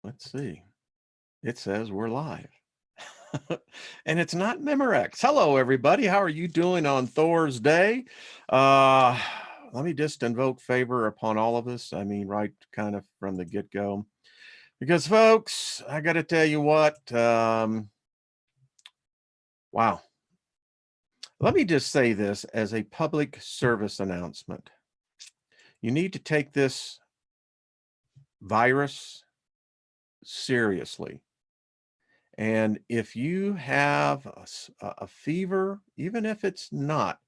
Let's see. It says we're live. And it's not Memorex. Hello, everybody. How are you doing on Thor's Day? Uh, Let me just invoke favor upon all of us. I mean, right kind of from the get-go. Because, folks, I got to tell you what, wow. Let me just say this as a public service announcement. You need to take this virus seriously. And if you have a fever, even if it's not,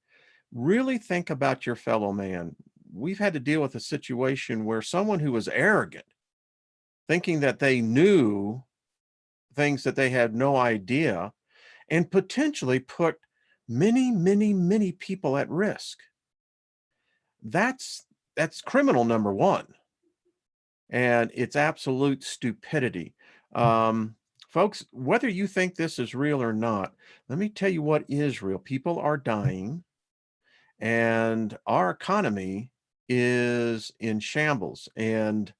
really think about your fellow man. We've had to deal with a situation where someone who was arrogant, thinking that they knew things that they had no idea, and potentially put many, many, many people at risk. That's criminal number one. And it's absolute stupidity. Folks, whether you think this is real or not, let me tell you what is real. People are dying, and our economy is in shambles, and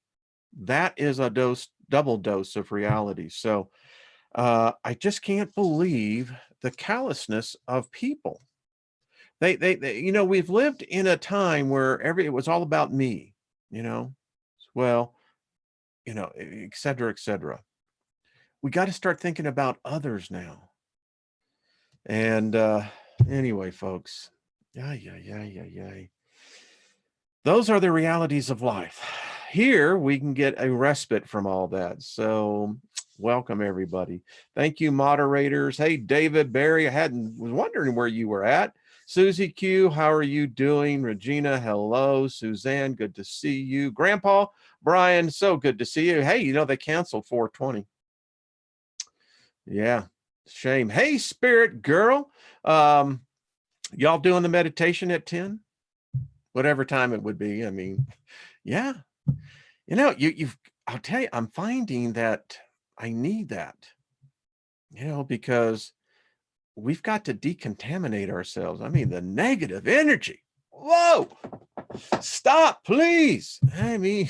that is a double dose of reality. So I just can't believe the callousness of people. We've lived in a time where it was all about me, you know, well, et cetera, et cetera. We got to start thinking about others now. And anyway, folks, yeah. Those are the realities of life. Here we can get a respite from all that. So welcome everybody. Thank you, moderators. Hey, David, Barry, was wondering where you were at. Susie Q, how are you doing? Regina, hello. Suzanne, good to see you. Grandpa, Brian, so good to see you. Hey, they canceled 420. Yeah, shame. Hey, Spirit Girl, y'all doing the meditation at 10? Whatever time it would be. I mean, yeah. I'll tell you, I'm finding that I need that, because we've got to decontaminate ourselves. I mean, the negative energy. Whoa, stop, please. I mean,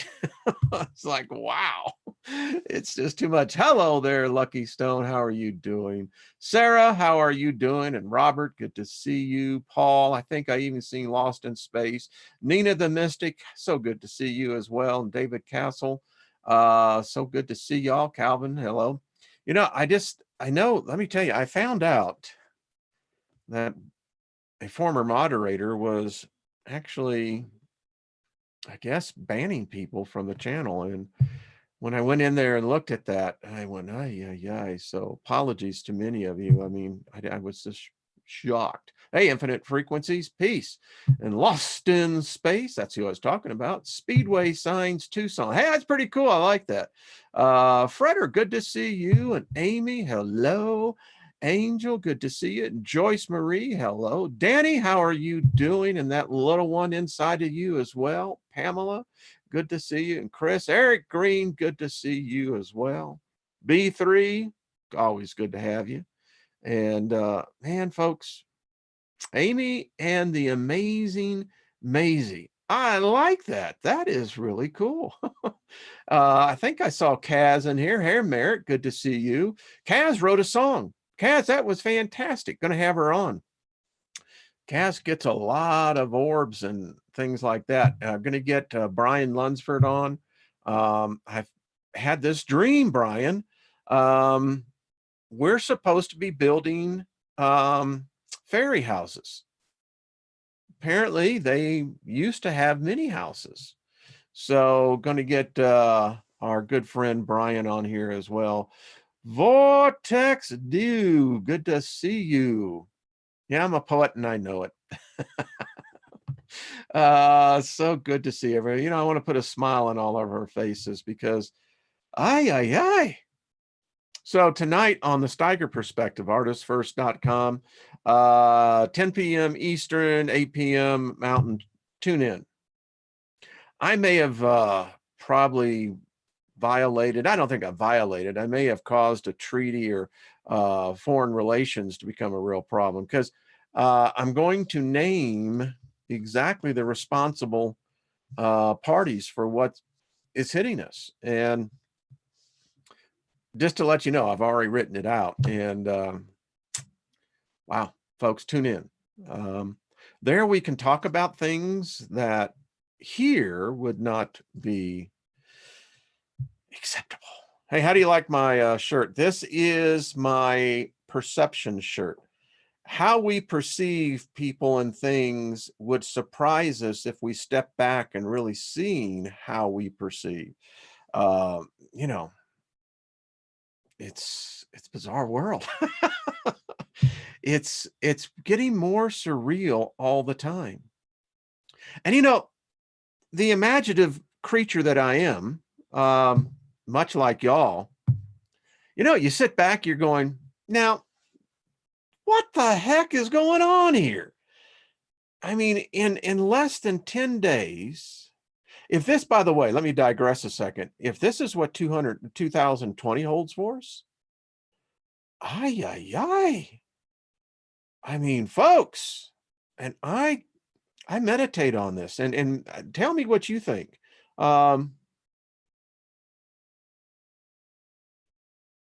it's like, wow, it's just too much. Hello there, Lucky Stone. How are you doing? Sarah, how are you doing? And Robert, good to see you. Paul, I think I even seen Lost in Space. Nina the Mystic, so good to see you as well. And David Castle, so good to see y'all. Calvin, hello. Let me tell you, I found out that a former moderator was actually, I guess, banning people from the channel. And when I went in there and looked at that, I went, ay. So apologies to many of you. I mean, I was just shocked. Hey, Infinite Frequencies, peace. And Lost in Space, that's who I was talking about. Speedway Signs, Tucson. Hey, that's pretty cool. I like that. Freder, good to see you. And Amy, hello. Angel, good to see you. Joyce Marie, hello. Danny, how are you doing? And that little one inside of you as well. Pamela, good to see you. And Chris, Eric Green, good to see you as well. B3, always good to have you. And man, folks, Amy and the amazing Maisie. I like that. That is really cool. I think I saw Kaz in here. Hey, Merritt, good to see you. Kaz wrote a song. Kaz, that was fantastic. Going to have her on. Kaz gets a lot of orbs and things like that. I'm going to get Brian Lunsford on. I've had this dream, Brian. We're supposed to be building fairy houses. Apparently, they used to have mini houses. So going to get our good friend Brian on here as well. Vortex Dew, good to see you. Yeah, I'm a poet and I know it. So good to see everybody. I want to put a smile on all of our faces because, ay. So tonight on the Steiger Perspective, artistfirst.com, 10 p.m. Eastern, 8 p.m. Mountain, tune in. I may have probably violated, I don't think I violated, I may have caused a treaty or foreign relations to become a real problem because I'm going to name exactly the responsible parties for what is hitting us. And just to let you know, I've already written it out. And wow, folks, tune in. Um, there we can talk about things that here would not be acceptable. Hey, how do you like my shirt? This is my perception shirt. How we perceive people and things would surprise us if we step back and really seeing how we perceive. Uh, you know, it's bizarre world. It's getting more surreal all the time. And the imaginative creature that I am, um, much like y'all, you sit back, you're going, now, what the heck is going on here? I mean, in less than 10 days, if this, by the way, let me digress a second. If this is what 2020 holds for us, ay, ay, ay. I mean, folks, and I meditate on this and tell me what you think. Um,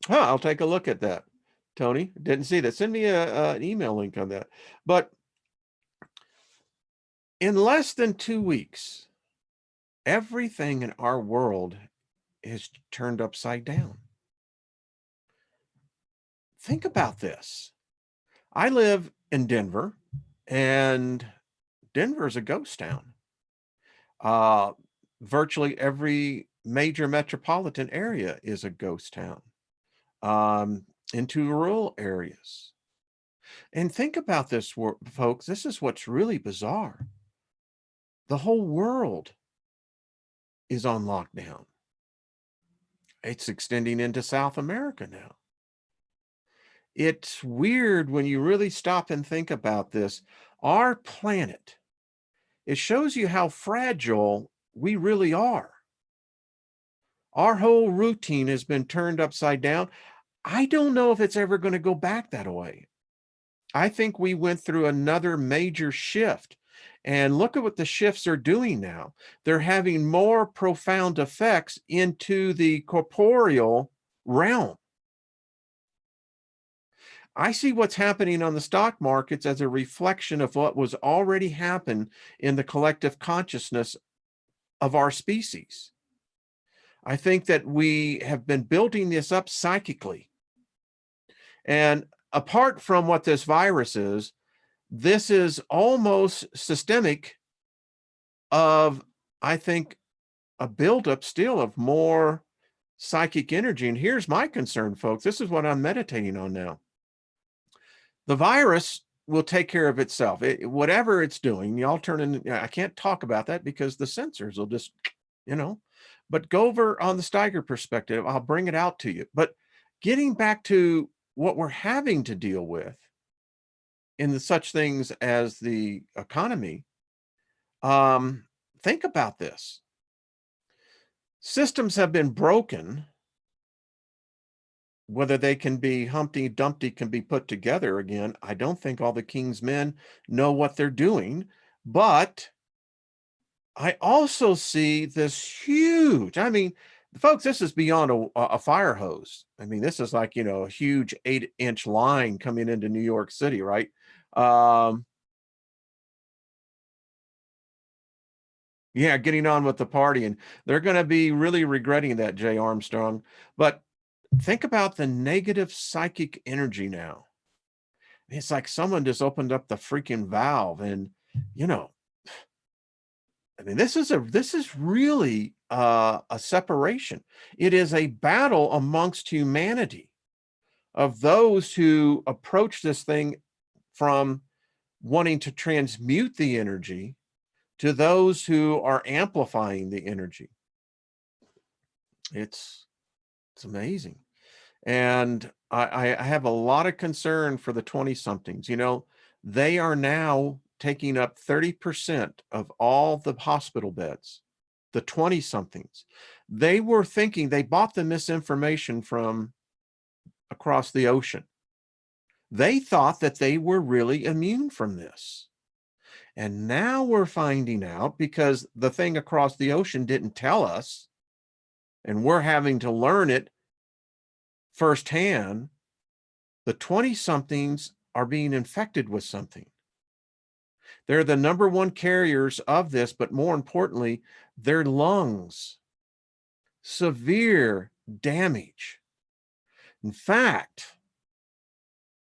I'll take a look at that. Tony, didn't see that. Send me an email link on that. But in less than 2 weeks, everything in our world is turned upside down. Think about this. I live in Denver, and Denver is a ghost town. Uh, Virtually every major metropolitan area is a ghost town, into rural areas. And think about this, folks. This is what's really bizarre. The whole world is on lockdown. It's extending into South America now. It's weird when you really stop and think about this. Our planet, it shows you how fragile we really are. Our whole routine has been turned upside down. I don't know if it's ever going to go back that way. I think we went through another major shift. And look at what the shifts are doing now. They're having more profound effects into the corporeal realm. I see what's happening on the stock markets as a reflection of what was already happened in the collective consciousness of our species. I think that we have been building this up psychically. And apart from what this virus is, this is almost systemic of, I think, a buildup still of more psychic energy. And here's my concern, folks. This is what I'm meditating on now. The virus will take care of itself. Whatever it's doing, y'all turn in. I can't talk about that because the sensors will just, but go over on the Steiger perspective. I'll bring it out to you. But getting back to what we're having to deal with in the such things as the economy, think about this. Systems have been broken. Whether they can be Humpty Dumpty can be put together again, I don't think all the king's men know what they're doing. But I also see this huge, I mean, folks, this is beyond a fire hose. I mean, this is like, a huge 8-inch line coming into New York City, right? Um, yeah, getting on with the party. And they're going to be really regretting that, Jay Armstrong. But think about the negative psychic energy now. It's like someone just opened up the freaking valve and, you know, I mean, this is really a separation. It is a battle amongst humanity of those who approach this thing from wanting to transmute the energy to those who are amplifying the energy. It's amazing. And I have a lot of concern for the 20 somethings. They are now taking up 30% of all the hospital beds, the 20 somethings. They were thinking they bought the misinformation from across the ocean. They thought that they were really immune from this. And now we're finding out because the thing across the ocean didn't tell us, and we're having to learn it firsthand, the 20-somethings are being infected with something. They're the number one carriers of this, but more importantly, their lungs, severe damage. In fact,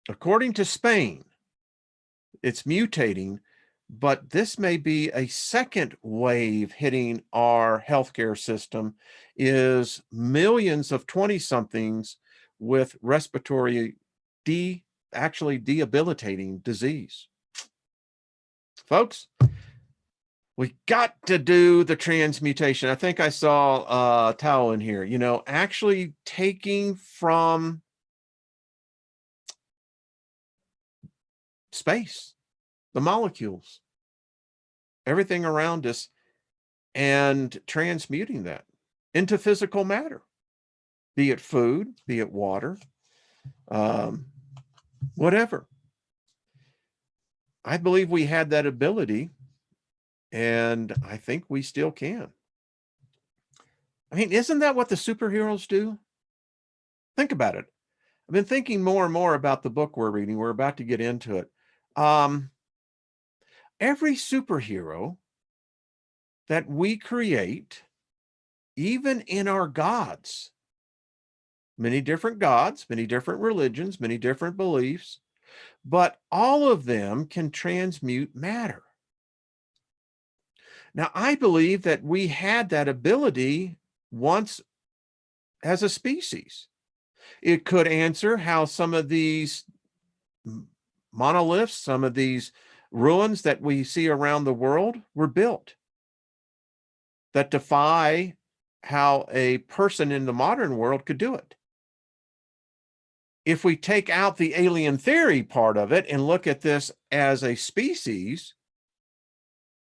according to Spain, it's mutating, but this may be a second wave hitting our healthcare system, is millions of 20-somethings with respiratory actually debilitating disease. Folks, we got to do the transmutation. I think I saw Tao in here, actually taking from space, the molecules, everything around us, and transmuting that into physical matter, be it food, be it water, whatever. I believe we had that ability, and I think we still can. I mean, isn't that what the superheroes do? Think about it. I've been thinking more and more about the book we're reading. We're about to get into it. Every superhero that we create, even in our gods, many different gods, many different religions, many different beliefs, but all of them can transmute matter. Now, I believe that we had that ability once as a species. It could answer how some of these monoliths, some of these ruins that we see around the world were built, that defy how a person in the modern world could do it. If we take out the alien theory part of it and look at this as a species,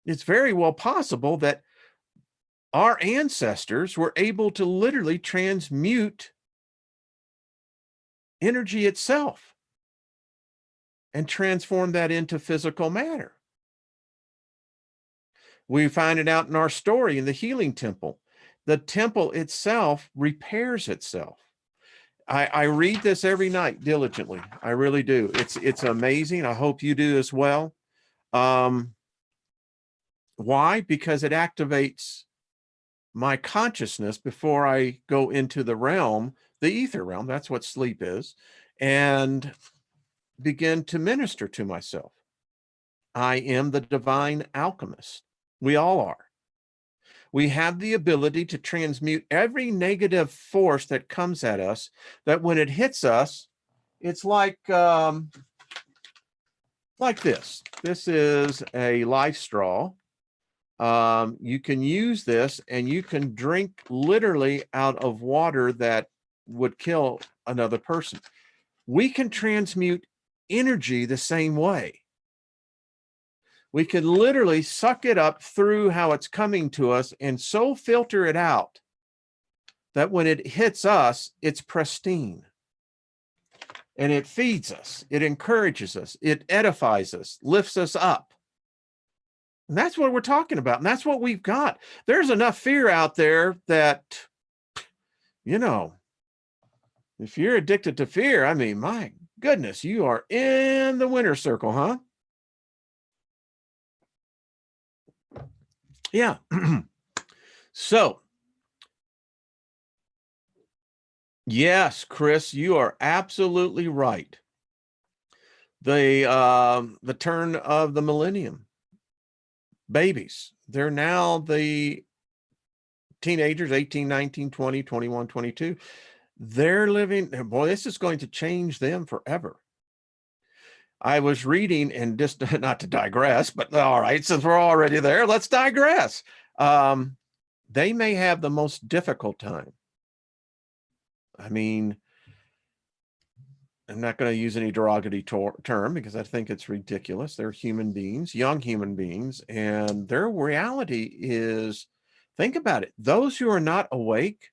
it's very well possible that our ancestors were able to literally transmute energy itself and transform that into physical matter. We find it out in our story in the healing temple. The temple itself repairs itself. I read this every night diligently. I really do. It's amazing. I hope you do as well. Why? Because it activates my consciousness before I go into the realm, the ether realm, that's what sleep is, and begin to minister to myself. I am the divine alchemist. We all are. We have the ability to transmute every negative force that comes at us, that when it hits us, it's like this. This is a life straw. You can use this and you can drink literally out of water that would kill another person. We can transmute energy the same way. We can literally suck it up through how it's coming to us and so filter it out that when it hits us, it's pristine. And it feeds us, it encourages us, it edifies us, lifts us up. And that's what we're talking about. And that's what we've got. There's enough fear out there that, if you're addicted to fear, I mean, my goodness, you are in the winner's circle, huh? Yeah. So, yes, Chris, you are absolutely right. The turn of the millennium, babies, they're now the teenagers, 18, 19, 20, 21, 22. They're living, boy, this is going to change them forever. I was reading, and just not to digress, but all right, since we're already there, let's digress. They may have the most difficult time. I mean, I'm not going to use any derogatory term because I think it's ridiculous. They're human beings, young human beings, and their reality is, think about it. Those who are not awake,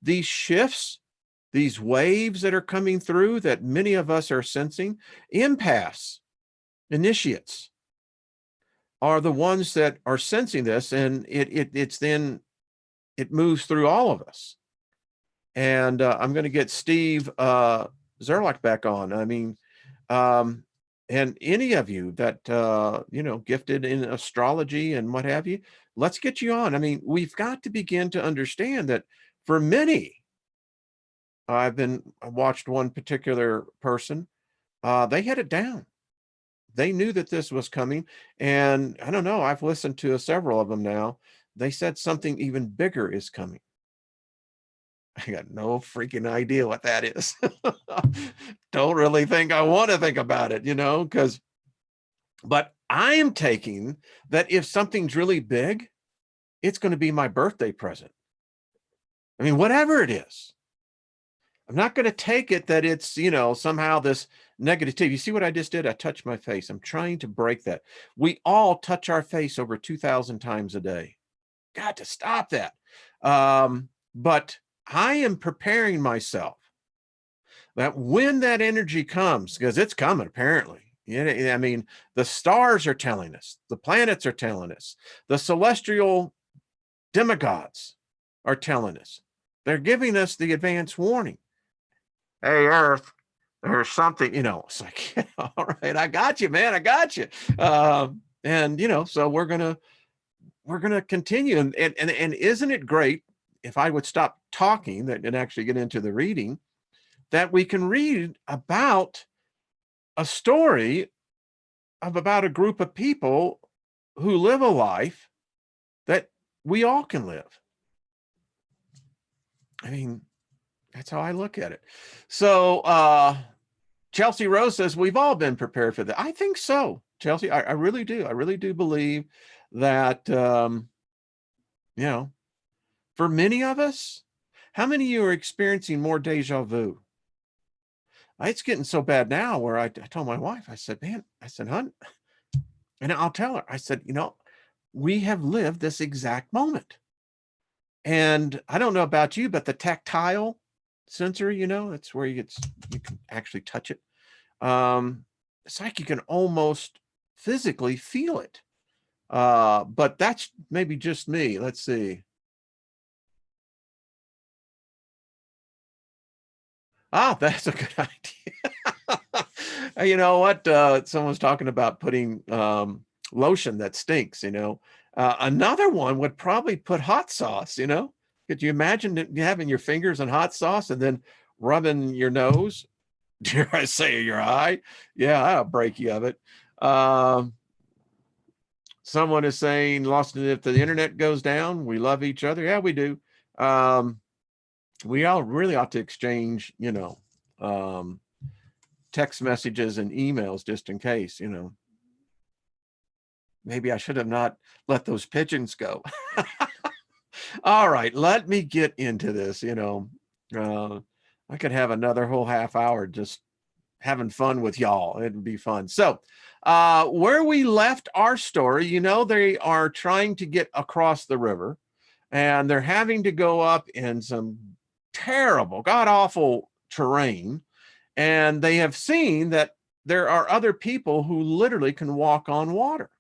these shifts, these waves that are coming through that many of us are sensing, empaths, initiates, are the ones that are sensing this, and it moves through all of us. And I'm going to get Steve Zerlach back on. I mean, and any of you that, gifted in astrology and what have you, let's get you on. I mean, we've got to begin to understand that for many, I watched one particular person, they had it down. They knew that this was coming. And I don't know, I've listened to several of them now. They said something even bigger is coming. I got no freaking idea what that is. Don't really think I want to think about it, but I am taking that if something's really big, it's going to be my birthday present. I mean, whatever it is. I'm not going to take it that it's, somehow this negativity. You see what I just did? I touched my face. I'm trying to break that. We all touch our face over 2,000 times a day. Got to stop that. But I am preparing myself that when that energy comes, because it's coming, apparently. I mean, the stars are telling us, the planets are telling us, the celestial demigods are telling us. They're giving us the advance warning. Hey, Earth, there's something, it's like, all right, I got you, man, I got you. So we're gonna continue. And isn't it great if I would stop talking and actually get into the reading, that we can read about a story about a group of people who live a life that we all can live. I mean, that's how I look at it. So Chelsea Rose says, we've all been prepared for that. I think so, Chelsea. I really do. I really do believe that, for many of us, how many of you are experiencing more deja vu? It's getting so bad now where I told my wife, I said, hon, and I'll tell her, I said, we have lived this exact moment. And I don't know about you, but the tactile sensor, that's where you can actually touch it. It's like you can almost physically feel it. But that's maybe just me. Let's see. Ah, that's a good idea. You know what? Someone's talking about putting lotion that stinks, Another one would probably put hot sauce, Could you imagine having your fingers in hot sauce and then rubbing your nose? Dare I say your eye? Yeah, I'll break you of it. Someone is saying, lost if the internet goes down, we love each other. Yeah, we do. We all really ought to exchange, text messages and emails just in case, Maybe I should have not let those pigeons go. All right, let me get into this, I could have another whole half hour just having fun with y'all. It'd be fun. So where we left our story, they are trying to get across the river and they're having to go up in some terrible, god-awful terrain. And they have seen that there are other people who literally can walk on water.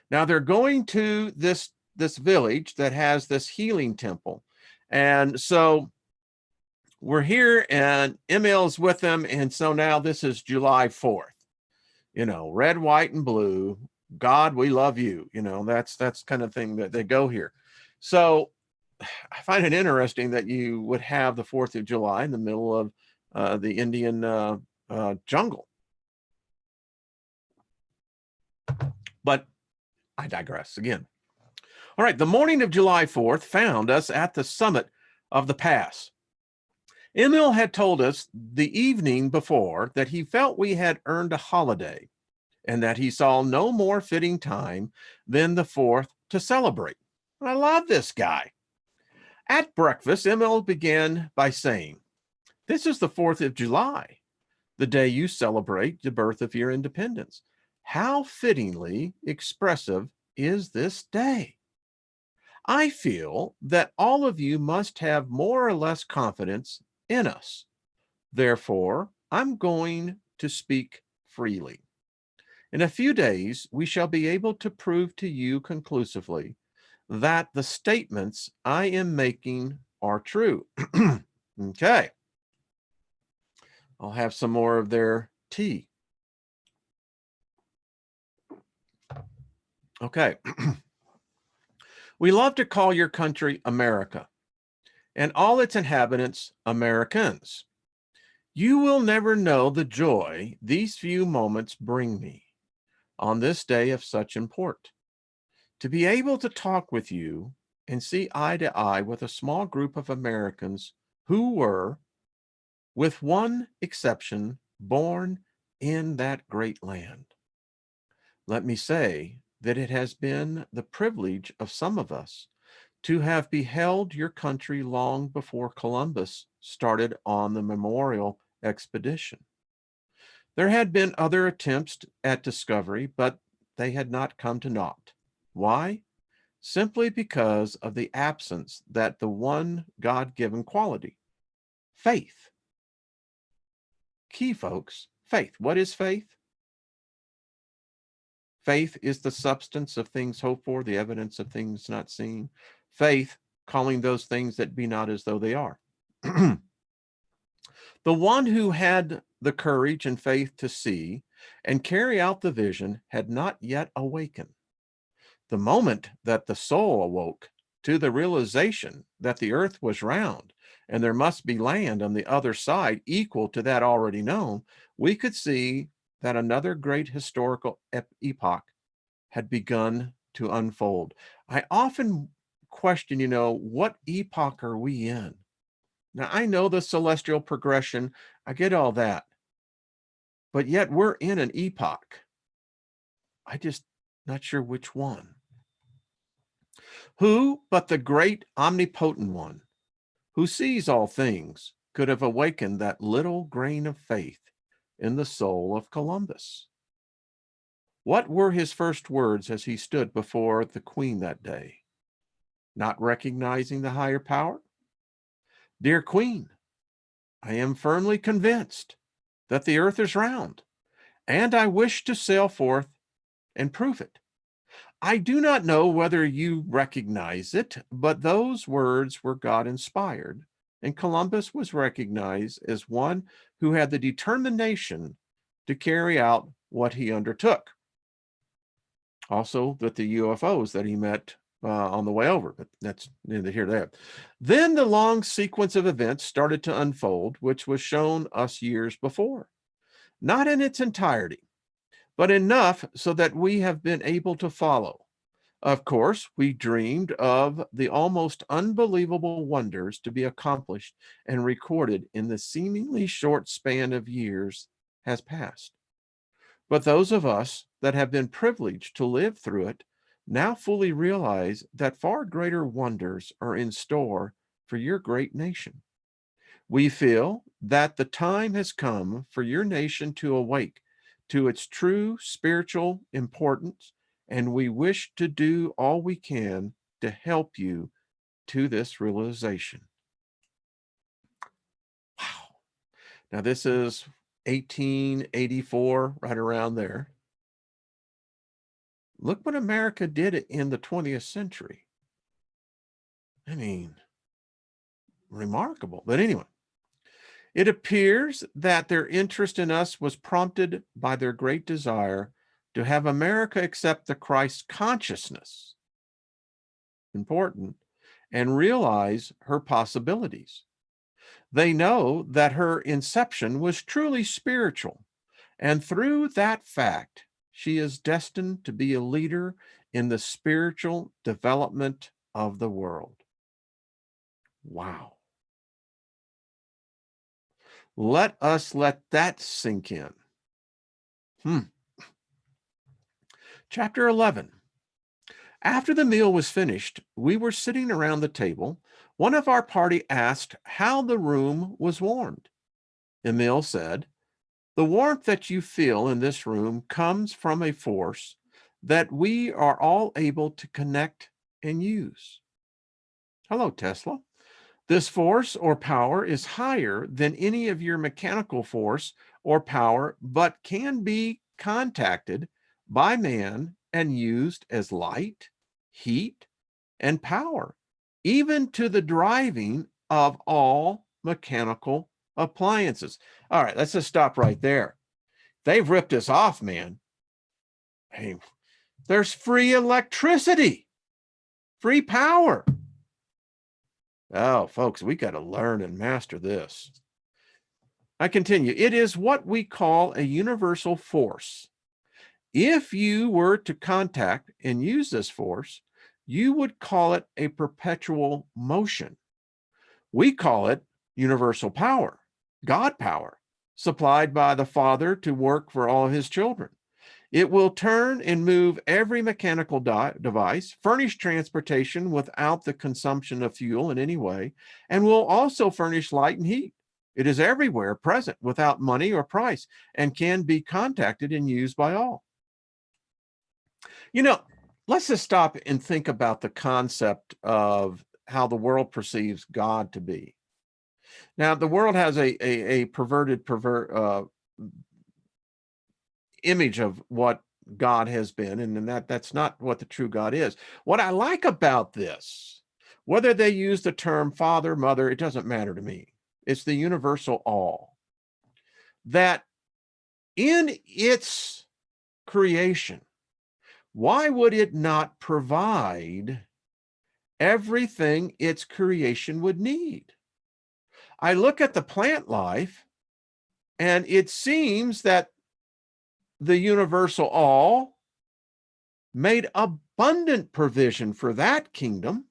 Now they're going to this village that has this healing temple. And so we're here and Emil's with them. And so now this is July 4th, red, white, and blue. God, we love you. That's kind of thing that they go here. So I find it interesting that you would have the 4th of July in the middle of the Indian jungle. But I digress again. All right, the morning of July 4th found us at the summit of the pass. Emil had told us the evening before that he felt we had earned a holiday and that he saw no more fitting time than the 4th to celebrate. I love this guy. At breakfast, Emil began by saying, "This is the 4th of July, the day you celebrate the birth of your independence. How fittingly expressive is this day? I feel that all of you must have more or less confidence in us. Therefore, I'm going to speak freely. In a few days, we shall be able to prove to you conclusively that the statements I am making are true." Okay. I'll have some more of their tea. Okay. We love to call your country America and all its inhabitants Americans. You will never know the joy these few moments bring me on this day of such import. To be able to talk with you and see eye to eye with a small group of Americans who were, with one exception, born in that great land. Let me say that it has been the privilege of some of us to have beheld your country long before Columbus started on the memorial expedition. There had been other attempts at discovery, but they had not come to naught. Why? Simply because of the absence that the one God-given quality, faith. Key, folks, faith. What is faith? Faith is the substance of things hoped for, the evidence of things not seen. Faith, calling those things that be not as though they are. The one who had the courage and faith to see and carry out the vision had not yet awakened. The moment that the soul awoke to the realization that the earth was round and there must be land on the other side equal to that already known, we could see that another great historical epoch had begun to unfold. I often question, what epoch are we in? Now, I know the celestial progression, I get all that, but yet we're in an epoch. I just not sure which one. Who but the great omnipotent one who sees all things could have awakened that little grain of faith in the soul of Columbus? What were his first words as he stood before the Queen that day? Not recognizing the higher power? Dear Queen, I am firmly convinced that the earth is round, and I wish to sail forth and prove it. I do not know whether you recognize it, but those words were God inspired, and Columbus was recognized as one who had the determination to carry out what he undertook. Also, that the UFOs that he met on the way over, but that's neither here nor there. Then the long sequence of events started to unfold, which was shown us years before. Not in its entirety, but enough so that we have been able to follow. Of course, we dreamed of the almost unbelievable wonders to be accomplished and recorded in the seemingly short span of years has passed. But those of us that have been privileged to live through it now fully realize that far greater wonders are in store for your great nation. We feel that the time has come for your nation to awake to its true spiritual importance, and we wish to do all we can to help you to this realization. Wow. Now, this is 1884, right around there. Look what America did in the 20th century. I mean, remarkable. But anyway, it appears that their interest in us was prompted by their great desire to have America accept the Christ consciousness, important, and realize her possibilities. They know that her inception was truly spiritual, and through that fact, she is destined to be a leader in the spiritual development of the world. Wow. Let us let that sink in. Chapter 11. After the meal was finished, we were sitting around the table. One of our party asked how the room was warmed. Emil said, "The warmth that you feel in this room comes from a force that we are all able to connect and use." Hello, Tesla. This force or power is higher than any of your mechanical force or power, but can be contacted by man and used as light, heat, and power, even to the driving of all mechanical appliances. All right, let's just stop right there. They've ripped us off, man. Hey, there's free electricity, free power. Oh, folks, we got to learn and master this. I continue. It is what we call a universal force. If you were to contact and use this force, you would call it a perpetual motion. We call it universal power, God power, supplied by the Father to work for all his children. It will turn and move every mechanical device, furnish transportation without the consumption of fuel in any way, and will also furnish light and heat. It is everywhere present without money or price and can be contacted and used by all. You know, let's just stop and think about the concept of how the world perceives God to be. Now, the world has a perverted image of what God has been, and that's not what the true God is. What I like about this, whether they use the term father, mother, it doesn't matter to me. It's the universal all. That in its creation, why would it not provide everything its creation would need? I look at the plant life, and it seems that the universal all made abundant provision for that kingdom.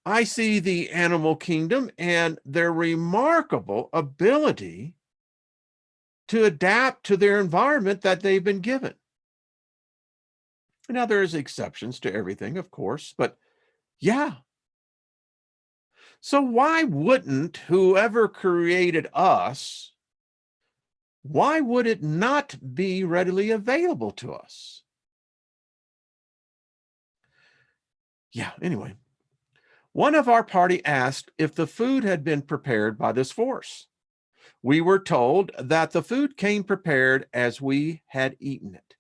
I see the animal kingdom and their remarkable ability to adapt to their environment that they've been given. Now, there's exceptions to everything, of course, but yeah. So why wouldn't whoever created us, why would it not be readily available to us? Yeah, anyway. One of our party asked if the food had been prepared by this force. We were told that the food came prepared as we had eaten it,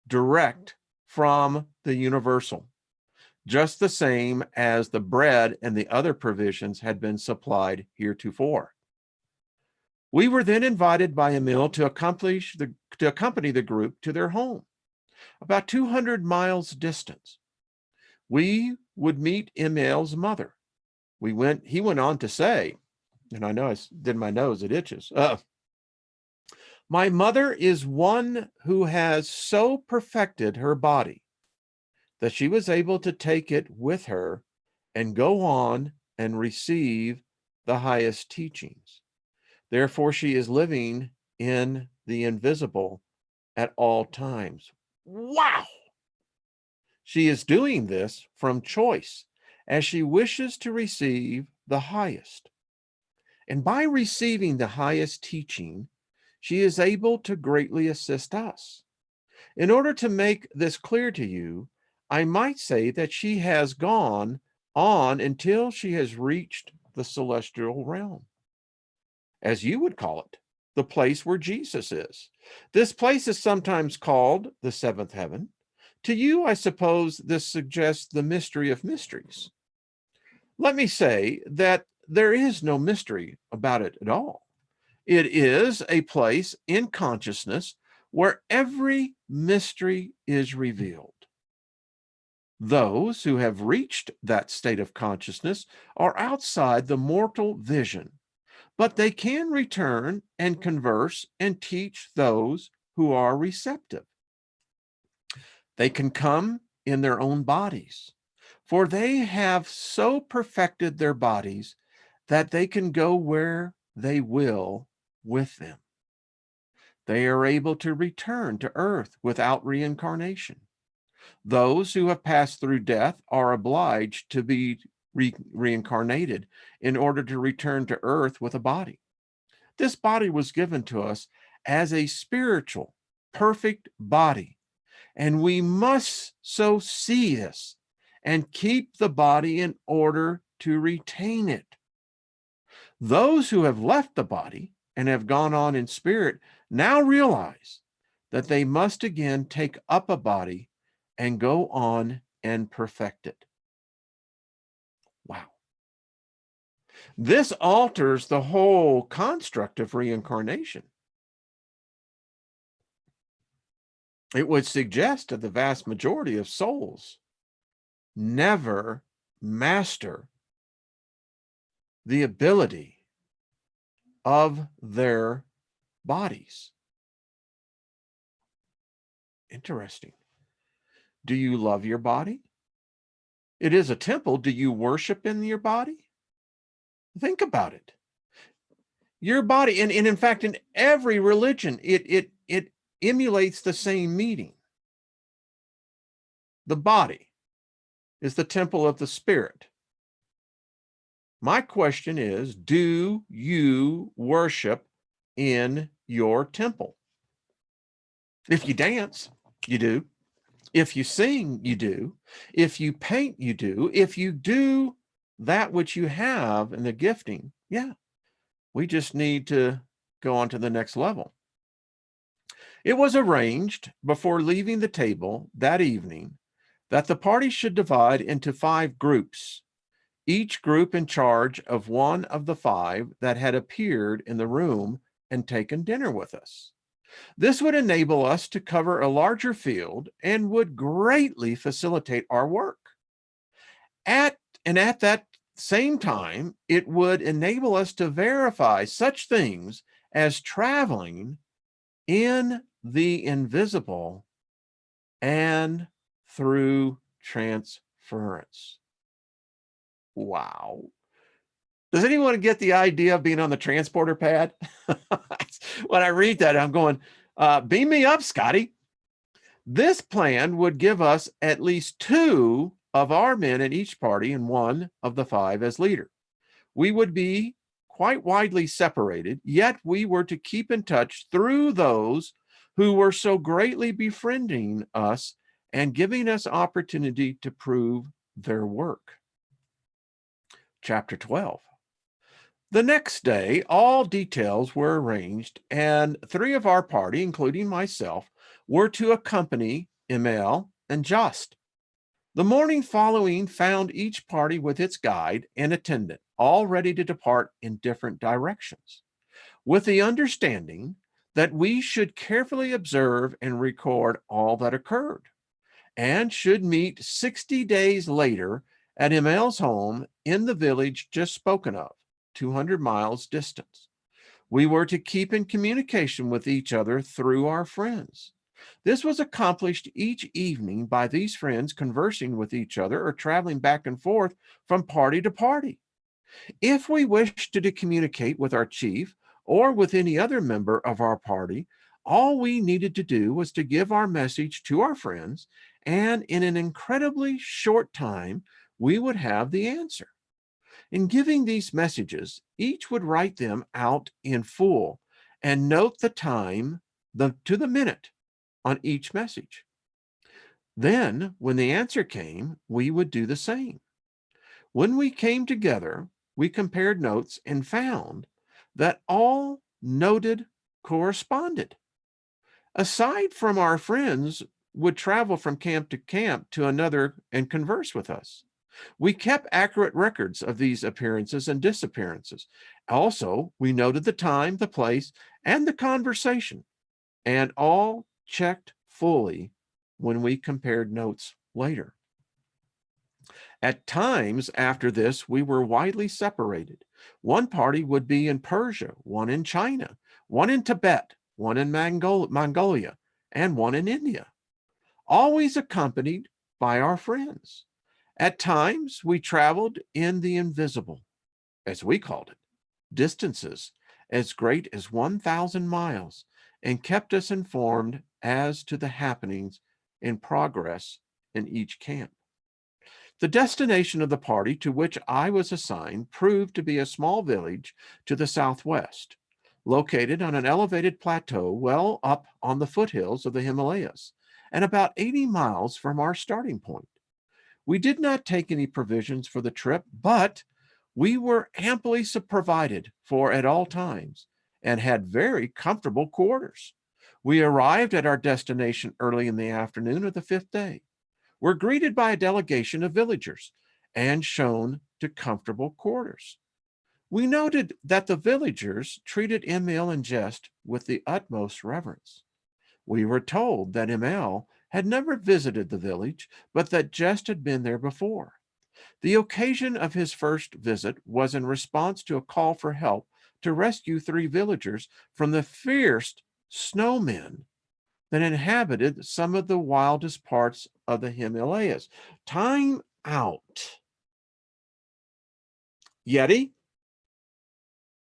direct from the universal, just the same as the bread and the other provisions had been supplied heretofore. We were then invited by Emil to accompany the group to their home, about 200 miles distance. We would meet Emil's mother. He went on to say, and I know I did my nose, it itches. My mother is one who has so perfected her body that she was able to take it with her and go on and receive the highest teachings. Therefore, she is living in the invisible at all times. Wow! She is doing this from choice, as she wishes to receive the highest. And by receiving the highest teaching, she is able to greatly assist us. In order to make this clear to you, I might say that she has gone on until she has reached the celestial realm, as you would call it, the place where Jesus is. This place is sometimes called the seventh heaven. To you, I suppose this suggests the mystery of mysteries. Let me say that there is no mystery about it at all. It is a place in consciousness where every mystery is revealed. Those who have reached that state of consciousness are outside the mortal vision, but they can return and converse and teach those who are receptive. They can come in their own bodies, for they have so perfected their bodies that they can go where they will with them. They are able to return to earth without reincarnation. Those who have passed through death are obliged to be reincarnated in order to return to earth with a body. This body was given to us as a spiritual, perfect body, and we must so see this and keep the body in order to retain it. Those who have left the body and have gone on in spirit now realize that they must again take up a body and go on and perfect it. Wow. This alters the whole construct of reincarnation. It would suggest that the vast majority of souls never master the ability of their bodies. Interesting. Do you love your body? It is a temple. Do you worship in your body? Think about it. Your body, and in fact, in every religion, it emulates the same meaning. The body is the temple of the spirit. My question is, do you worship in your temple? If you dance, you do. If you sing, you do. If you paint, you do. If you do that which you have in the gifting, yeah, we just need to go on to the next level. It was arranged before leaving the table that evening that the party should divide into 5 groups, each group in charge of one of the 5 that had appeared in the room and taken dinner with us. This would enable us to cover a larger field and would greatly facilitate our work. At that same time, it would enable us to verify such things as traveling in the invisible and through transference. Wow. Does anyone get the idea of being on the transporter pad? When I read that, I'm going, beam me up, Scotty. This plan would give us at least 2 of our men in each party and 1 of the 5 as leader. We would be quite widely separated, yet we were to keep in touch through those who were so greatly befriending us and giving us opportunity to prove their work. Chapter 12. The next day, all details were arranged, and 3 of our party, including myself, were to accompany Emil and Just. The morning following found each party with its guide and attendant, all ready to depart in different directions, with the understanding that we should carefully observe and record all that occurred, and should meet 60 days later at Emil's home in the village just spoken of, 200 miles distance. We were to keep in communication with each other through our friends. This was accomplished each evening by these friends conversing with each other or traveling back and forth from party to party. If we wished to communicate with our chief or with any other member of our party, all we needed to do was to give our message to our friends, and in an incredibly short time, we would have the answer. In giving these messages, each would write them out in full and note the time to the minute on each message. Then, when the answer came, we would do the same. When we came together, we compared notes and found that all noted corresponded. Aside from our friends would travel from camp to another and converse with us. We kept accurate records of these appearances and disappearances. Also, we noted the time, the place, and the conversation, and all checked fully when we compared notes later. At times after this, we were widely separated. One party would be in Persia, one in China, one in Tibet, one in Mongolia, and one in India, always accompanied by our friends. At times, we traveled in the invisible, as we called it, distances as great as 1,000 miles, and kept us informed as to the happenings in progress in each camp. The destination of the party to which I was assigned proved to be a small village to the southwest, located on an elevated plateau well up on the foothills of the Himalayas, and about 80 miles from our starting point. We did not take any provisions for the trip, but we were amply provided for at all times and had very comfortable quarters. We arrived at our destination early in the afternoon of the 5th day. Were greeted by a delegation of villagers and shown to comfortable quarters. We noted that the villagers treated Emil and Jest with the utmost reverence. We were told that Emil had never visited the village, but that Jest had been there before. The occasion of his first visit was in response to a call for help to rescue 3 villagers from the fierce snowmen that inhabited some of the wildest parts of the Himalayas. Time out. Yeti?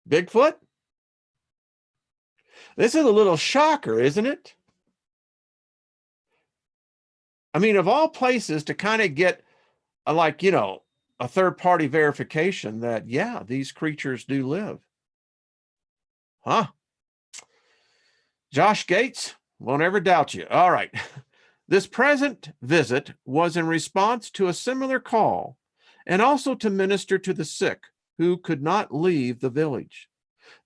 Bigfoot? This is a little shocker, isn't it? I mean, of all places to kind of get a third-party verification that, yeah, these creatures do live. Huh? Josh Gates, won't ever doubt you. All right. This present visit was in response to a similar call and also to minister to the sick who could not leave the village.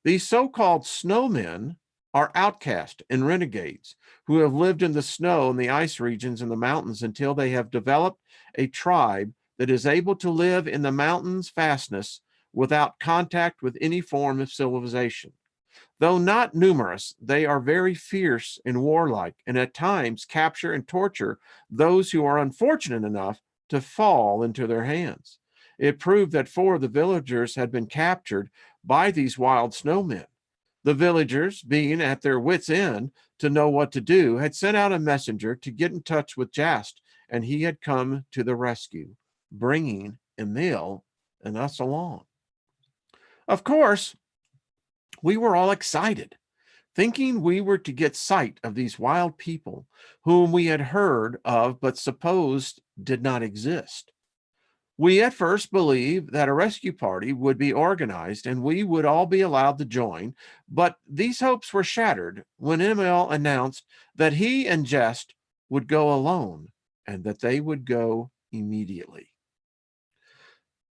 These so-called snowmen are outcasts and renegades who have lived in the snow and the ice regions in the mountains until they have developed a tribe that is able to live in the mountains' fastness without contact with any form of civilization. Though not numerous, they are very fierce and warlike, and at times capture and torture those who are unfortunate enough to fall into their hands. It proved that 4 of the villagers had been captured by these wild snowmen. The villagers, being at their wits' end to know what to do, had sent out a messenger to get in touch with Jast, and he had come to the rescue, bringing Emil and us along. Of course, we were all excited, thinking we were to get sight of these wild people whom we had heard of but supposed did not exist. We at first believed that a rescue party would be organized and we would all be allowed to join, but these hopes were shattered when Emil announced that he and Jest would go alone and that they would go immediately.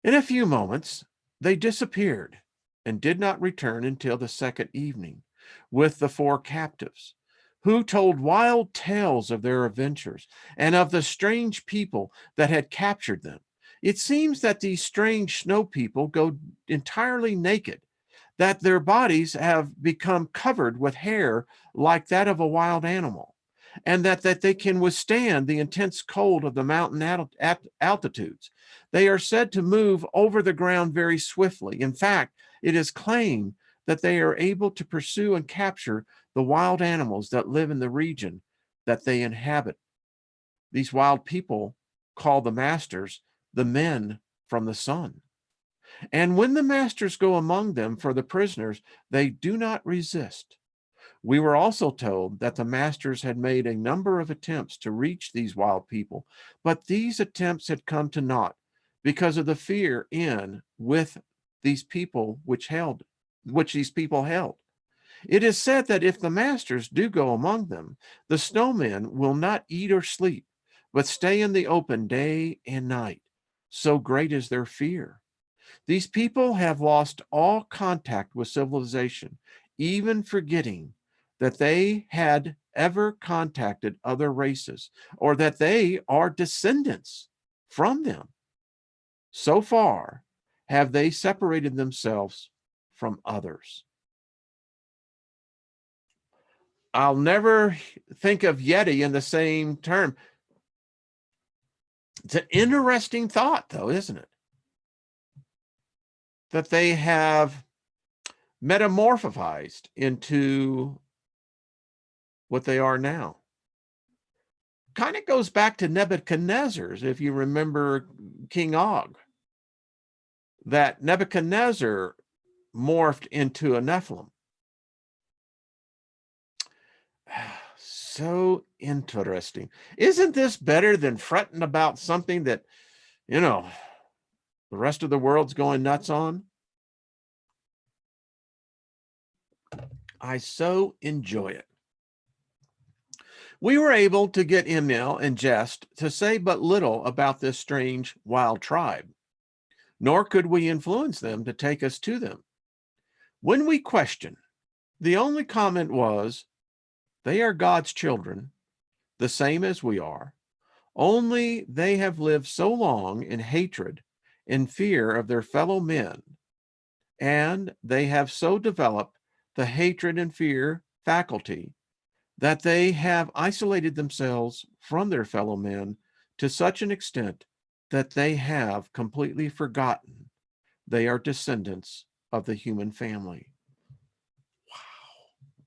In a few moments, they disappeared and did not return until the second evening with the 4 captives, who told wild tales of their adventures and of the strange people that had captured them. It seems that these strange snow people go entirely naked, that their bodies have become covered with hair like that of a wild animal, and that they can withstand the intense cold of the mountain altitudes. They are said to move over the ground very swiftly. In fact, it is claimed that they are able to pursue and capture the wild animals that live in the region that they inhabit. These wild people call the masters the men from the sun. And when the masters go among them for the prisoners, they do not resist. We were also told that the masters had made a number of attempts to reach these wild people, but these attempts had come to naught because of the fear in with these people which these people held. It is said that if the masters do go among them, the snowmen will not eat or sleep, but stay in the open day and night. So great is their fear. These people have lost all contact with civilization, even forgetting that they had ever contacted other races or that they are descendants from them. So far have they separated themselves from others. I'll never think of Yeti in the same term. It's an interesting thought, though, isn't it? That they have metamorphosized into what they are now. Kind of goes back to Nebuchadnezzar's, if you remember King Og, that Nebuchadnezzar morphed into a Nephilim. So interesting. Isn't this better than fretting about something that, the rest of the world's going nuts on? I so enjoy it. We were able to get Emil and Jest to say but little about this strange wild tribe, nor could we influence them to take us to them. When we questioned, the only comment was, they are God's children, the same as we are, only they have lived so long in hatred and fear of their fellow men and they have so developed the hatred and fear faculty that they have isolated themselves from their fellow men to such an extent that they have completely forgotten they are descendants of the human family.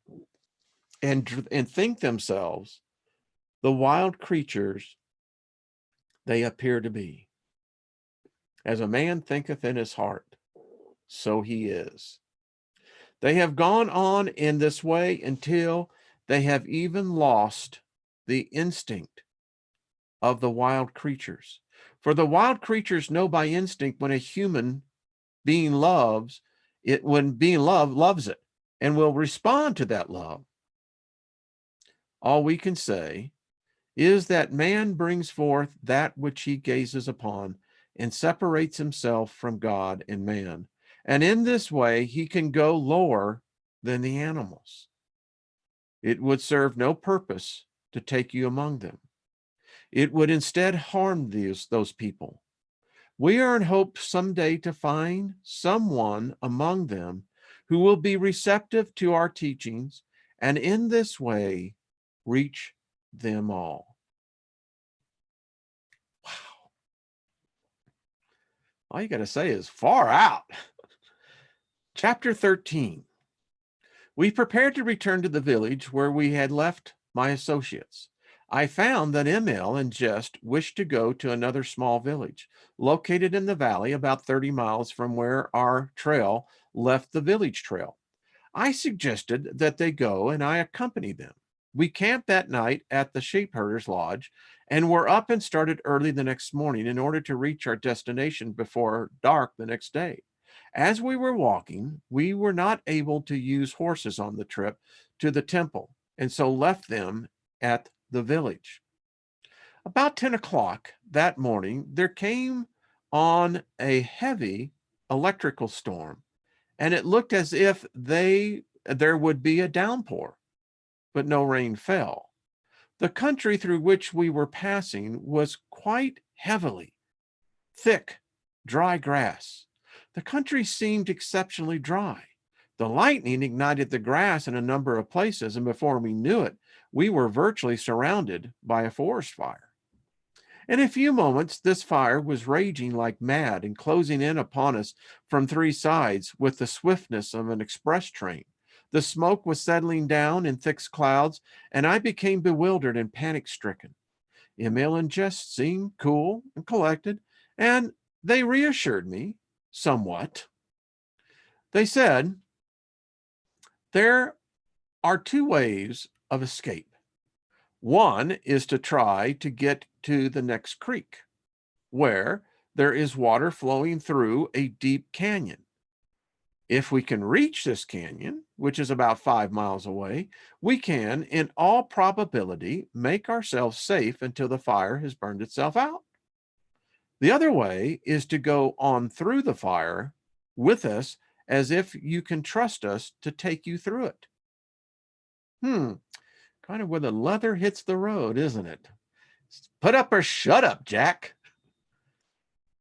Wow. And think themselves the wild creatures they appear to be. As a man thinketh in his heart, so he is. They have gone on in this way until they have even lost the instinct of the wild creatures. For the wild creatures know by instinct when a human being loves it, when being loved loves it, and will respond to that love. All we can say is that man brings forth that which he gazes upon and separates himself from God and man. And in this way, he can go lower than the animals. It would serve no purpose to take you among them. It would instead harm those people. We are in hope someday to find someone among them who will be receptive to our teachings and in this way reach them all. Wow. All you got to say is far out. Chapter 13. We prepared to return to the village where we had left my associates. I found that ML and Jest wished to go to another small village located in the valley about 30 miles from where our trail left the village trail. I suggested that they go and I accompany them. We camped that night at the sheepherder's lodge and were up and started early the next morning in order to reach our destination before dark the next day. As we were walking, we were not able to use horses on the trip to the temple and so left them at the village. About 10 o'clock that morning, there came on a heavy electrical storm, and it looked as if there would be a downpour, but no rain fell. The country through which we were passing was quite heavily, thick, dry grass. The country seemed exceptionally dry. The lightning ignited the grass in a number of places, and before we knew it, we were virtually surrounded by a forest fire. In a few moments, this fire was raging like mad and closing in upon us from three sides with the swiftness of an express train. The smoke was settling down in thick clouds, and I became bewildered and panic-stricken. Emil and Jess seemed cool and collected, and they reassured me somewhat. They said, there are two ways of escape. One is to try to get to the next creek, where there is water flowing through a deep canyon. If we can reach this canyon, which is about 5 miles away, we can, in all probability, make ourselves safe until the fire has burned itself out. The other way is to go on through the fire with us as if you can trust us to take you through it. Kind of where the leather hits the road, isn't it? Put up or shut up, Jack.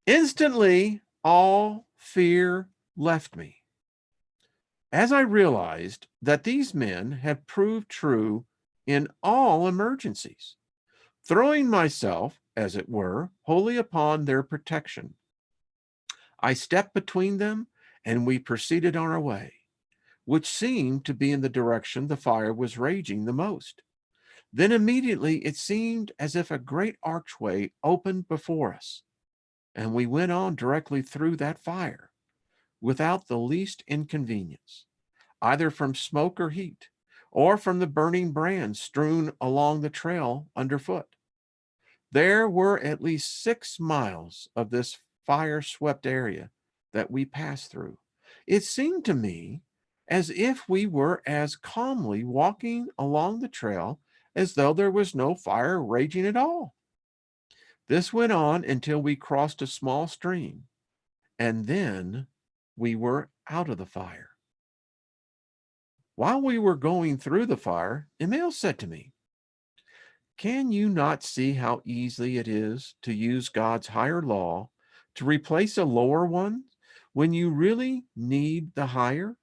Instantly, all fear left me, as I realized that these men had proved true in all emergencies, throwing myself, as it were, wholly upon their protection. I stepped between them, and we proceeded on our way, which seemed to be in the direction the fire was raging the most. Then immediately it seemed as if a great archway opened before us, and we went on directly through that fire, without the least inconvenience, either from smoke or heat, or from the burning brands strewn along the trail underfoot. There were at least 6 miles of this fire-swept area that we passed through. It seemed to me as if we were as calmly walking along the trail as though there was no fire raging at all. This went on until we crossed a small stream, and then we were out of the fire. While we were going through the fire, Emil said to me, "Can you not see how easy it is to use God's higher law to replace a lower one when you really need the higher?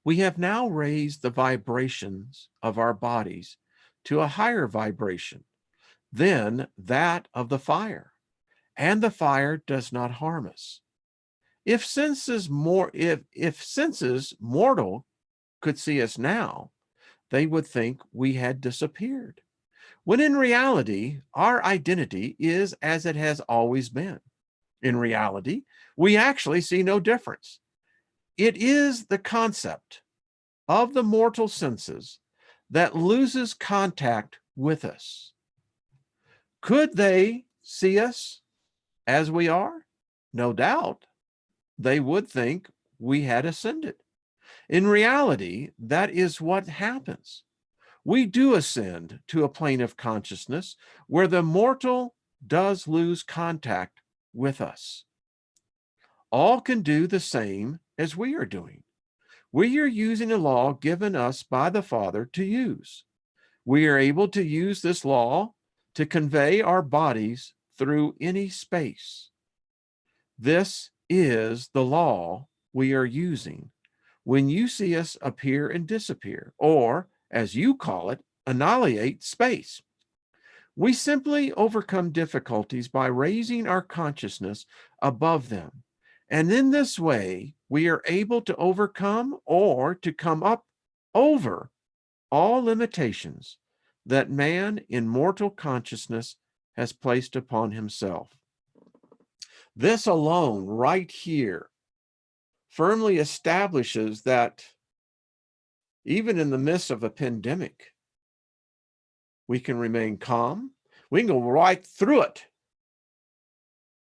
We have now raised the vibrations of our bodies to a higher vibration than that of the fire, and the fire does not harm us. If senses mortal could see us now, they would think we had disappeared, when in reality, our identity is as it has always been. In reality, we actually see no difference. It is the concept of the mortal senses that loses contact with us. Could they see us as we are? No doubt. They would think we had ascended. In reality, that is what happens. We do ascend to a plane of consciousness where the mortal does lose contact with us. All can do the same as we are doing. We are using a law given us by the Father to use. We are able to use this law to convey our bodies through any space. This is the law we are using when you see us appear and disappear, or, as you call it, annihilate space. We simply overcome difficulties by raising our consciousness above them. And in this way, we are able to overcome or to come up over all limitations that man in mortal consciousness has placed upon himself. This alone, right here, firmly establishes that even in the midst of a pandemic, we can remain calm. We can go right through it,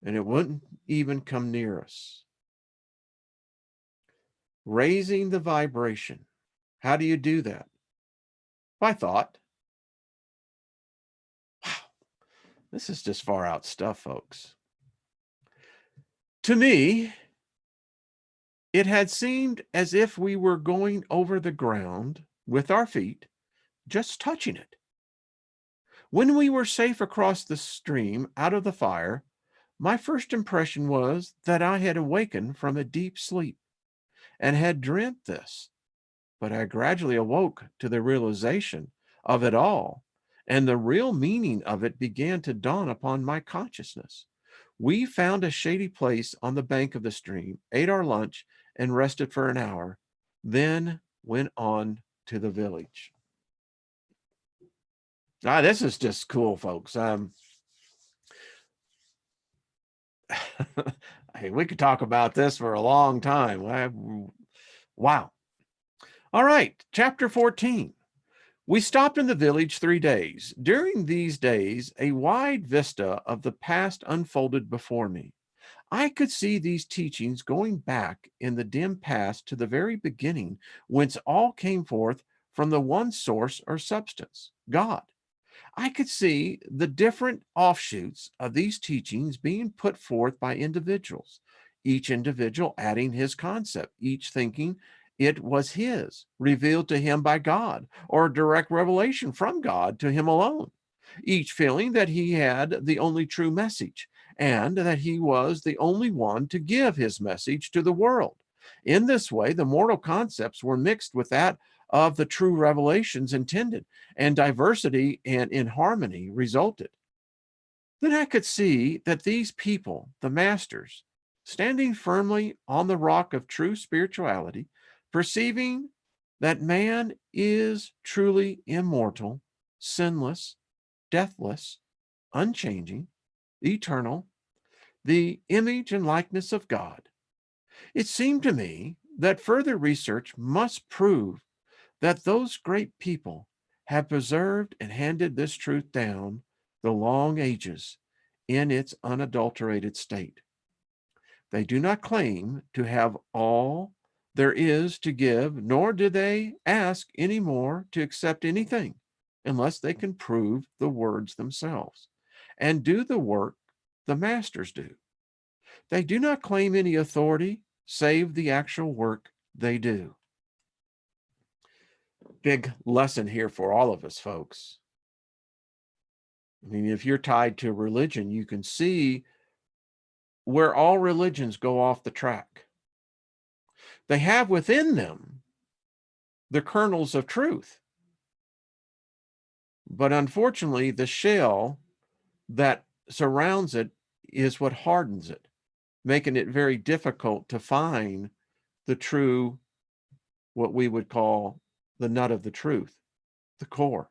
and it wouldn't even come near us. Raising the vibration. How do you do that? By thought. Wow, this is just far out stuff, folks. To me, it had seemed as if we were going over the ground with our feet, just touching it. When we were safe across the stream out of the fire, my first impression was that I had awakened from a deep sleep and had dreamt this. But I gradually awoke to the realization of it all, and the real meaning of it began to dawn upon my consciousness. We found a shady place on the bank of the stream, ate our lunch, and rested for an hour, then went on to the village. This is just cool, folks. Hey, we could talk about this for a long time. Wow. All right, chapter 14. We stopped in the village 3 days. During these days, a wide vista of the past unfolded before me. I could see these teachings going back in the dim past to the very beginning, whence all came forth from the one source or substance, God. I could see the different offshoots of these teachings being put forth by individuals, each individual adding his concept, each thinking it was his, revealed to him by God, or a direct revelation from God to him alone, each feeling that he had the only true message and that he was the only one to give his message to the world. In this way, the mortal concepts were mixed with that of the true revelations intended, and diversity and inharmony resulted. Then I could see that these people, the masters, standing firmly on the rock of true spirituality, perceiving that man is truly immortal, sinless, deathless, unchanging, eternal, the image and likeness of God. It seemed to me that further research must prove that those great people have preserved and handed this truth down the long ages in its unadulterated state. They do not claim to have all there is to give, nor do they ask any more to accept anything unless they can prove the words themselves and do the work the masters do. They do not claim any authority save the actual work they do. Big lesson here for all of us, folks. I mean, if you're tied to religion, you can see where all religions go off the track. They have within them the kernels of truth, but unfortunately, the shell that surrounds it is what hardens it, making it very difficult to find the true, what we would call the nut of the truth, the core.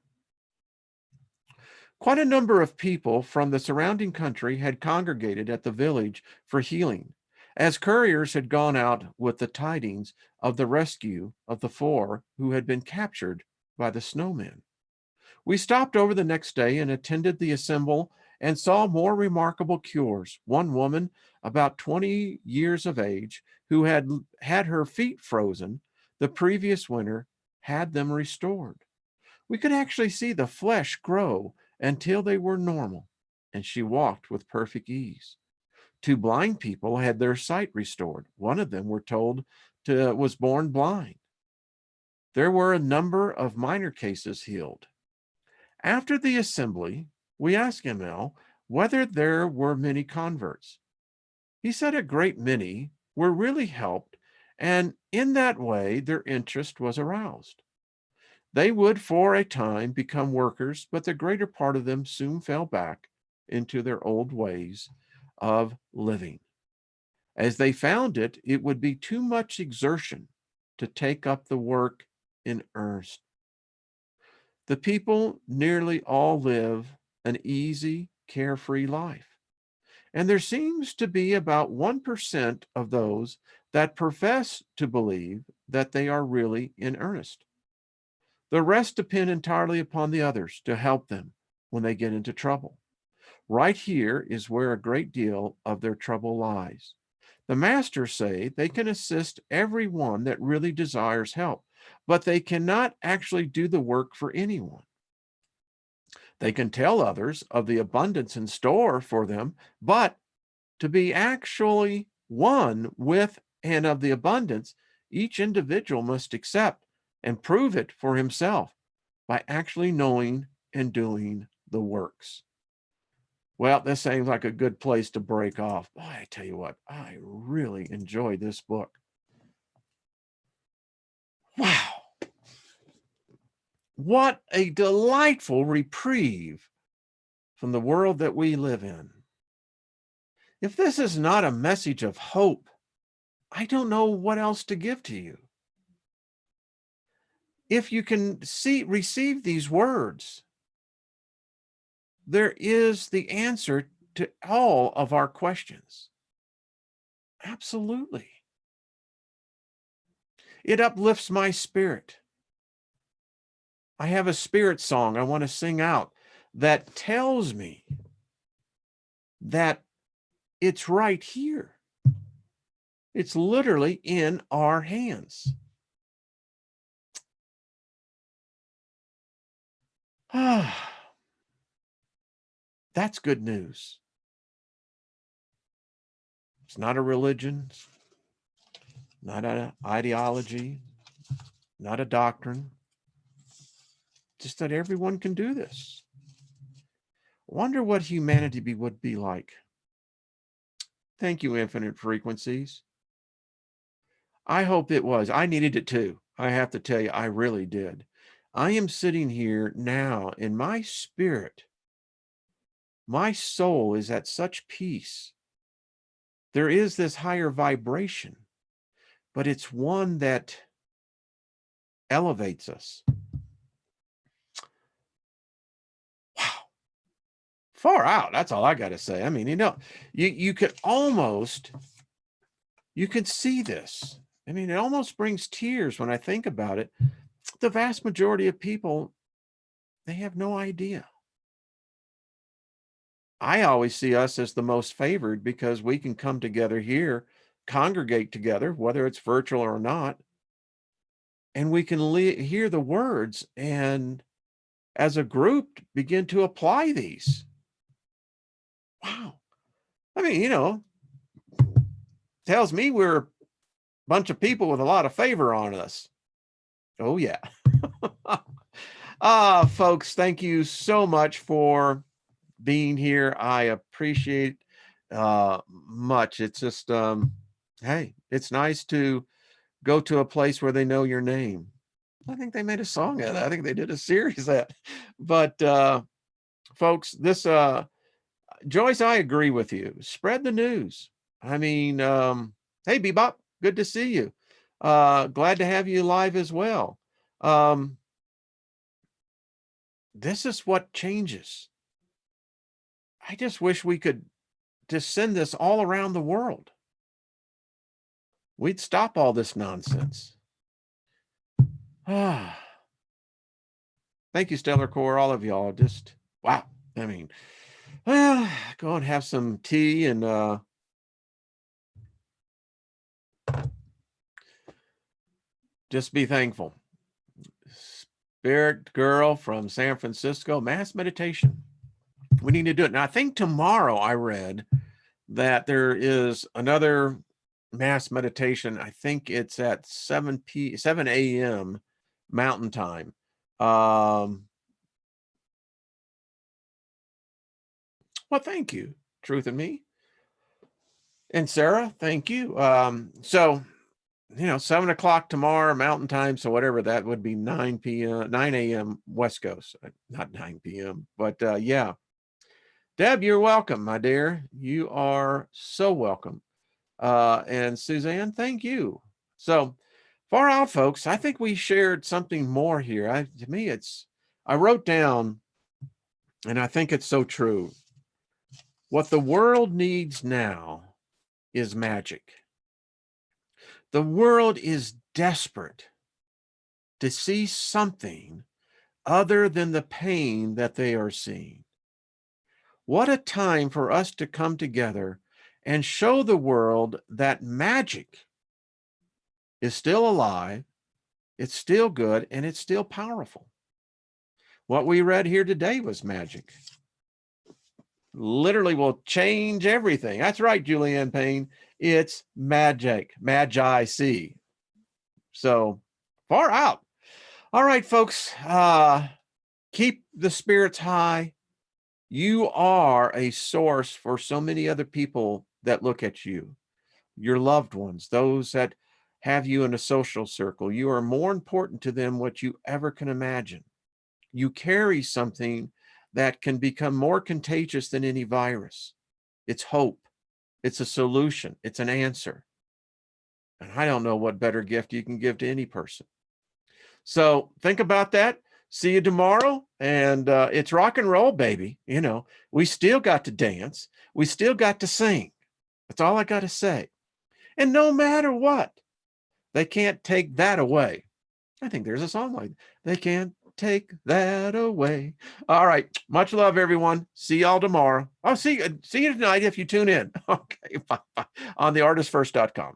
Quite a number of people from the surrounding country had congregated at the village for healing, as couriers had gone out with the tidings of the rescue of the 4 who had been captured by the snowmen. We stopped over the next day and attended the assemble and saw more remarkable cures. One woman, about 20 years of age, who had had her feet frozen the previous winter, had them restored. We could actually see the flesh grow until they were normal, and she walked with perfect ease. 2 blind people had their sight restored. One of them, we're told, was born blind. There were a number of minor cases healed. After the assembly, we asked ML whether there were many converts. He said a great many were really helped, and in that way their interest was aroused. They would for a time become workers, but the greater part of them soon fell back into their old ways of living, as they found it would be too much exertion to take up the work in earnest. The people nearly all live an easy, carefree life, and there seems to be about 1% of those that profess to believe that they are really in earnest. The rest depend entirely upon the others to help them when they get into trouble. Right here is where a great deal of their trouble lies. The masters say they can assist everyone that really desires help, but they cannot actually do the work for anyone. They can tell others of the abundance in store for them, but to be actually one with and of the abundance, each individual must accept and prove it for himself by actually knowing and doing the works. Well, this seems like a good place to break off. Boy, I tell you what, I really enjoyed this book. Wow. What a delightful reprieve from the world that we live in. If this is not a message of hope, I don't know what else to give to you. If you can receive these words, there is the answer to all of our questions. Absolutely. It uplifts my spirit. I have a spirit song I want to sing out that tells me that it's right here. It's literally in our hands. That's good news. It's not a religion, not an ideology, not a doctrine, just that everyone can do this. Wonder what humanity would be like. Thank you, Infinite Frequencies. I hope it was. I needed it too. I have to tell you, I really did. I am sitting here now in my spirit. My soul is at such peace. There is this higher vibration, but it's one that elevates us. Wow. Far out. That's all I got to say. I mean, you could almost, you can see this. I mean, it almost brings tears when I think about it. The vast majority of people, they have no idea. I always see us as the most favored because we can come together here, congregate together, whether it's virtual or not, and we can hear the words and as a group begin to apply these. Wow. I mean, tells me we're a bunch of people with a lot of favor on us. Oh, yeah. Folks, thank you so much for being here. I appreciate much. It's just, hey, it's nice to go to a place where they know your name. I think they made a song out of that. I think they did a series of that. But folks, this Joyce, I agree with you. Spread the news. I mean, hey, Bebop, good to see you. Glad to have you live as well. This is what changes. I just wish we could just send this all around the world. We'd stop all this nonsense. Thank you, Stellar Core, all of y'all. Just, wow. I mean, well, go and have some tea and just be thankful. Spirit girl from San Francisco, mass meditation. We need to do it. Now, I think tomorrow I read that there is another mass meditation. I think it's at 7 a.m. Mountain Time. Well, thank you, Truth and Me. And Sarah, thank you. So, 7 o'clock tomorrow Mountain Time. So whatever that would be, 9 a.m. West Coast, not 9 p.m. But yeah. Deb, you're welcome, my dear. You are so welcome. And Suzanne, thank you. So far out, folks, I think we shared something more here. To me, I wrote down, and I think it's so true. What the world needs now is magic. The world is desperate to see something other than the pain that they are seeing. What a time for us to come together and show the world that magic is still alive, it's still good, and it's still powerful. What we read here today was magic. Literally will change everything. That's right, Julianne Payne. It's magic, magi-see. So far out. All right, folks, keep the spirits high. You are a source for so many other people that look at you, your loved ones, those that have you in a social circle. You are more important to them what you ever can imagine. You carry something that can become more contagious than any virus. It's hope. It's a solution. It's an answer. And I don't know what better gift you can give to any person. So think about that. See you tomorrow. And it's rock and roll, baby. We still got to dance. We still got to sing. That's all I got to say. And no matter what, they can't take that away. I think there's a song like, they can't take that away. All right. Much love, everyone. See y'all tomorrow. I'll see you tonight if you tune in. Okay. Bye. On theartistfirst.com.